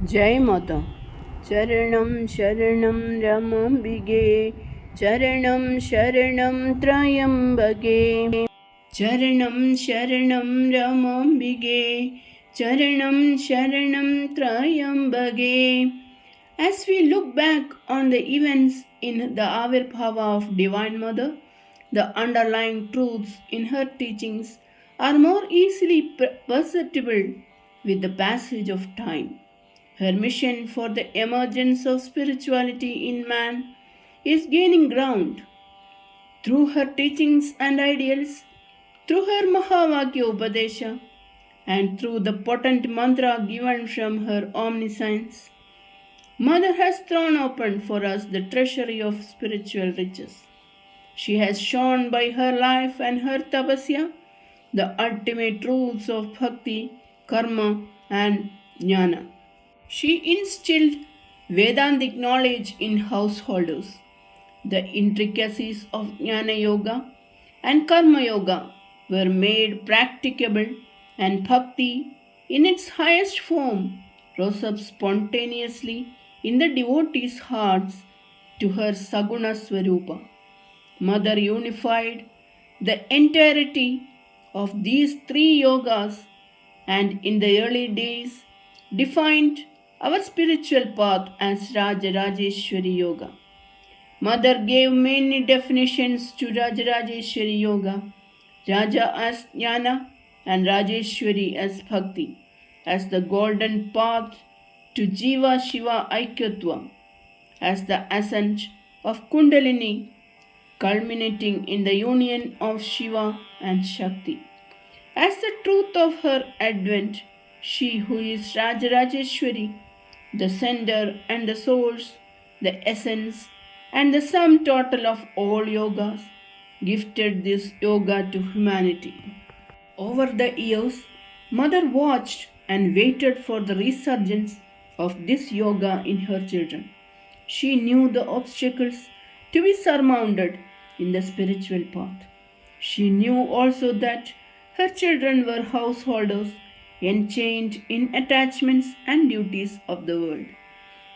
जय माता। चरणं शरणं रमाम्बिके, चरणं शरणं त्रयम्बके, चरणं शरणं रमाम्बिके, चरणं शरणं त्रयम्बके. As we look back on the events in the Avirbhava of Divine Mother, the underlying truths in her teachings are more easily perceptible with the passage of time. Her mission for the emergence of spirituality in man is gaining ground through her teachings and ideals, through her Mahavakya Upadesha, and through the potent mantra given from her omniscience. Mother has thrown open for us the treasury of spiritual riches. She has shown by her life and her tapasya the ultimate truths of bhakti, karma, and jnana. She instilled Vedantic knowledge in householders. The intricacies of Jnana Yoga and Karma Yoga were made practicable, and Bhakti, in its highest form, rose up spontaneously in the devotees' hearts to her Saguna Swarupa. Mother unified the entirety of these three yogas and in the early days defined our spiritual path as Rajarajeshwari Yoga. Mother gave many definitions to Rajarajeshwari Yoga, Raja as Jnana and Rajeshwari as Bhakti, as the golden path to Jiva Shiva Aikyatva, as the ascent of Kundalini, culminating in the union of Shiva and Shakti. As the truth of her advent, she who is Rajarajeshwari, the center and the source, the essence and the sum total of all yogas, gifted this yoga to humanity. Over the years, Mother watched and waited for the resurgence of this yoga in her children. She knew the obstacles to be surmounted in the spiritual path. She knew also that her children were householders enchained in attachments and duties of the world.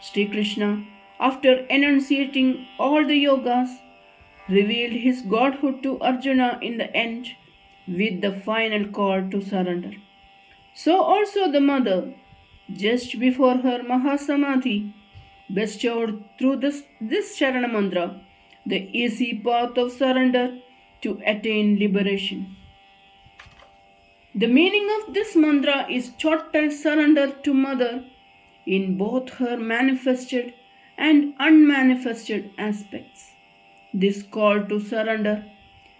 Sri Krishna, after enunciating all the yogas, revealed his godhood to Arjuna in the end with the final call to surrender. So also the mother, just before her Mahasamadhi, bestowed through this Charana Manthra the easy path of surrender to attain liberation. The meaning of this mantra is total surrender to Mother in both her manifested and unmanifested aspects. This call to surrender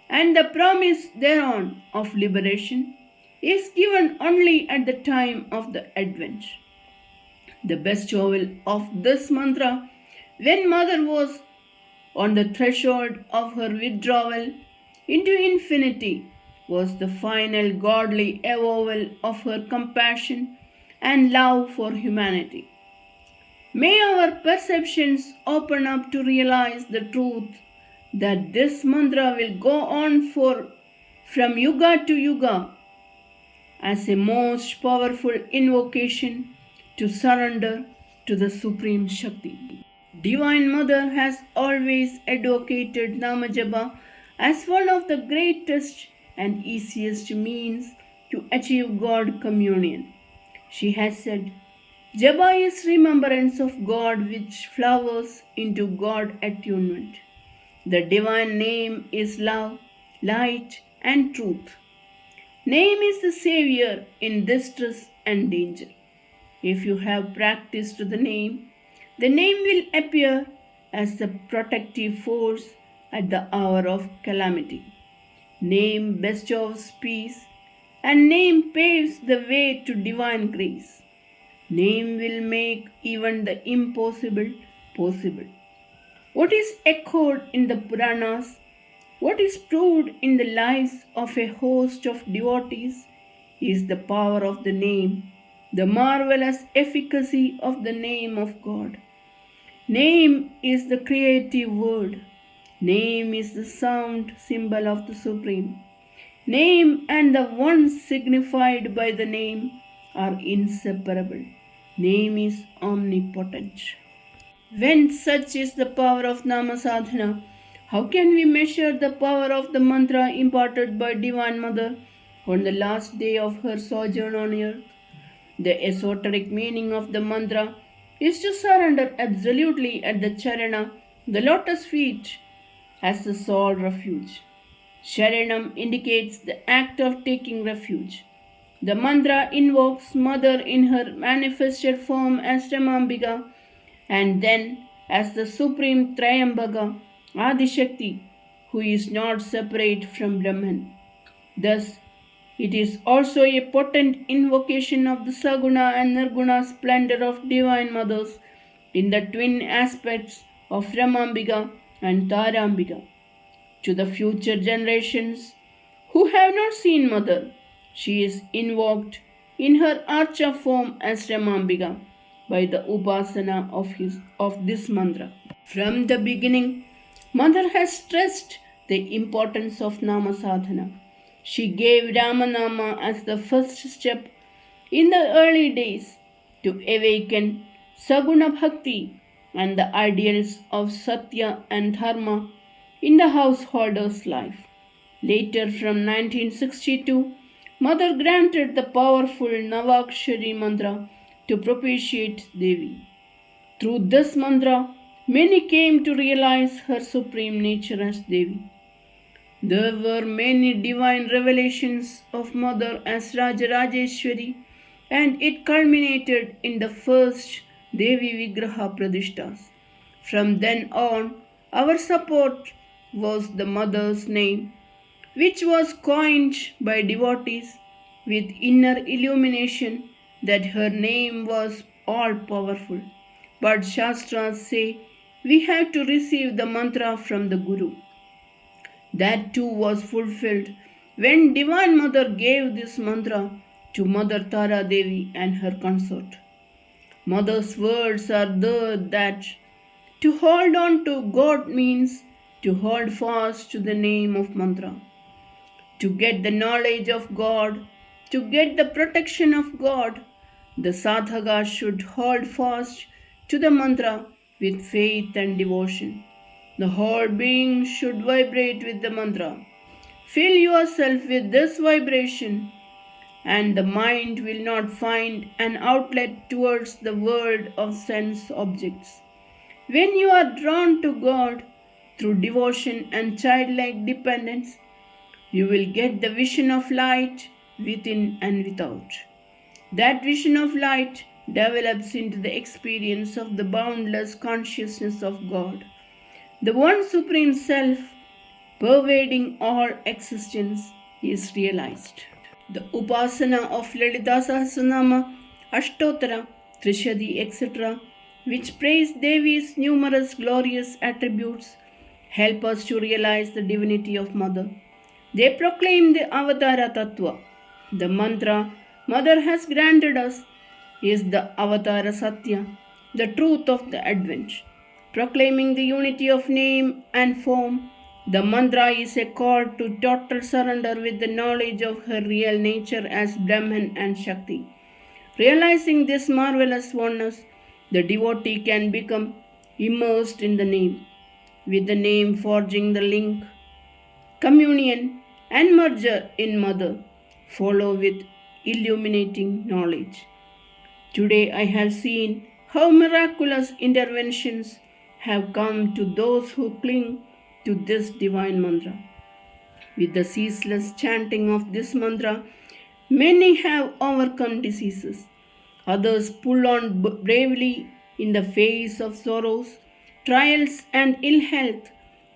and the promise thereon of liberation is given only at the time of the Advent. The bestowal of this mantra when Mother was on the threshold of her withdrawal into infinity was the final godly avowal of her compassion and love for humanity. May our perceptions open up to realize the truth that this mantra will go on from yuga to yuga as a most powerful invocation to surrender to the Supreme Shakti. Divine Mother has always advocated Namajapa as one of the greatest and easiest means to achieve God communion. She has said, Japa is remembrance of God which flowers into God attunement. The divine name is love, light, and truth. Name is the savior in distress and danger. If you have practiced the name will appear as the protective force at the hour of calamity. Name bestows peace, and name paves the way to divine grace. Name will make even the impossible possible. What is echoed in the Puranas, what is proved in the lives of a host of devotees, is the power of the name, the marvelous efficacy of the name of God. Name is the creative word. Name is the sound symbol of the Supreme. Name and the one signified by the name are inseparable. Name is omnipotent. When such is the power of Nama Sadhana, how can we measure the power of the mantra imparted by Divine Mother on the last day of her sojourn on earth? The esoteric meaning of the mantra is to surrender absolutely at the Charana, the lotus feet, as the sole refuge. Sharanam indicates the act of taking refuge. The mantra invokes Mother in her manifested form as Ramambika and then as the Supreme Trayambaka, Adishakti, who is not separate from Brahman. Thus, it is also a potent invocation of the Saguna and Nirguna splendor of Divine Mothers in the twin aspects of Ramambika and Tarambika. To the future generations who have not seen Mother, she is invoked in her archa form as Ramambika by the upasana of this mantra. From the beginning, Mother has stressed the importance of Nama Sadhana. She gave Ramanama as the first step in the early days to awaken Saguna Bhakti and the ideals of Satya and Dharma in the householder's life. Later, from 1962, Mother granted the powerful Navakshari mantra to propitiate Devi. Through this mantra, many came to realize her supreme nature as Devi. There were many divine revelations of Mother as Rajarajeshwari, and it culminated in the first Devi Vigraha Pradishtas. From then on, our support was the Mother's name, which was coined by devotees with inner illumination that her name was all powerful. But Shastras say we have to receive the mantra from the Guru. That too was fulfilled when Divine Mother gave this mantra to Mother Tara Devi and her consort. Mother's words are there that to hold on to God means to hold fast to the name of mantra. To get the knowledge of God, to get the protection of God, the sadhaka should hold fast to the mantra with faith and devotion. The whole being should vibrate with the mantra. Fill yourself with this vibration, and the mind will not find an outlet towards the world of sense objects. When you are drawn to God through devotion and childlike dependence, you will get the vision of light within and without. That vision of light develops into the experience of the boundless consciousness of God, the one supreme self pervading all existence is realized. The upasana of Lalita Sahasranama, Ashtotara, Trishadi, etc., which praise Devi's numerous glorious attributes, help us to realize the divinity of Mother. They proclaim the Avatara Tattva. The mantra Mother has granted us is the Avatara Satya, the truth of the Advent. Proclaiming the unity of name and form, the mantra is a call to total surrender with the knowledge of her real nature as Brahman and Shakti. Realizing this marvelous oneness, the devotee can become immersed in the name, with the name forging the link, communion, and merger in Mother, follow with illuminating knowledge. Today I have seen how miraculous interventions have come to those who cling to this divine mantra. With the ceaseless chanting of this mantra, many have overcome diseases. Others pull on bravely in the face of sorrows, trials, and ill health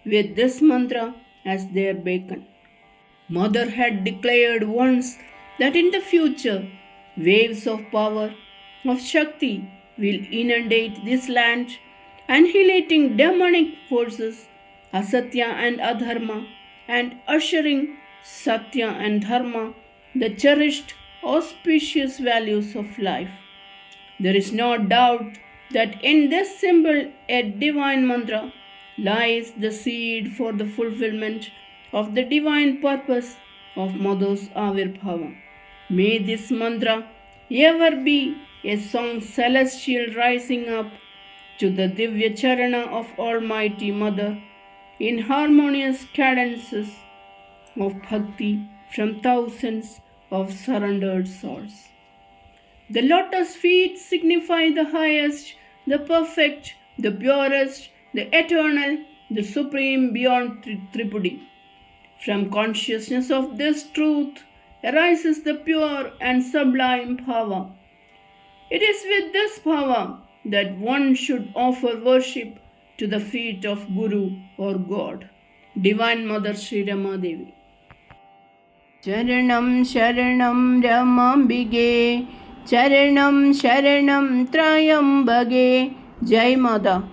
with this mantra as their beacon. Mother had declared once that in the future, waves of power, of Shakti, will inundate this land, annihilating demonic forces, asatya and adharma, and ushering satya and dharma, the cherished, auspicious values of life. There is no doubt that in this symbol, a divine mantra, lies the seed for the fulfillment of the divine purpose of Mother's Avirbhava. May this mantra ever be a song celestial rising up to the Divya Charana of Almighty Mother in harmonious cadences of bhakti from thousands of surrendered souls. The lotus feet signify the highest, the perfect, the purest, the eternal, the supreme beyond Tripudi. From consciousness of this truth arises the pure and sublime power. It is with this power that one should offer worship to the feet of Guru or God. Divine Mother Sree Rama Devi. Charanam Sharanam Ramambige, Charanam Sharanam Trayambage. Jai Mother.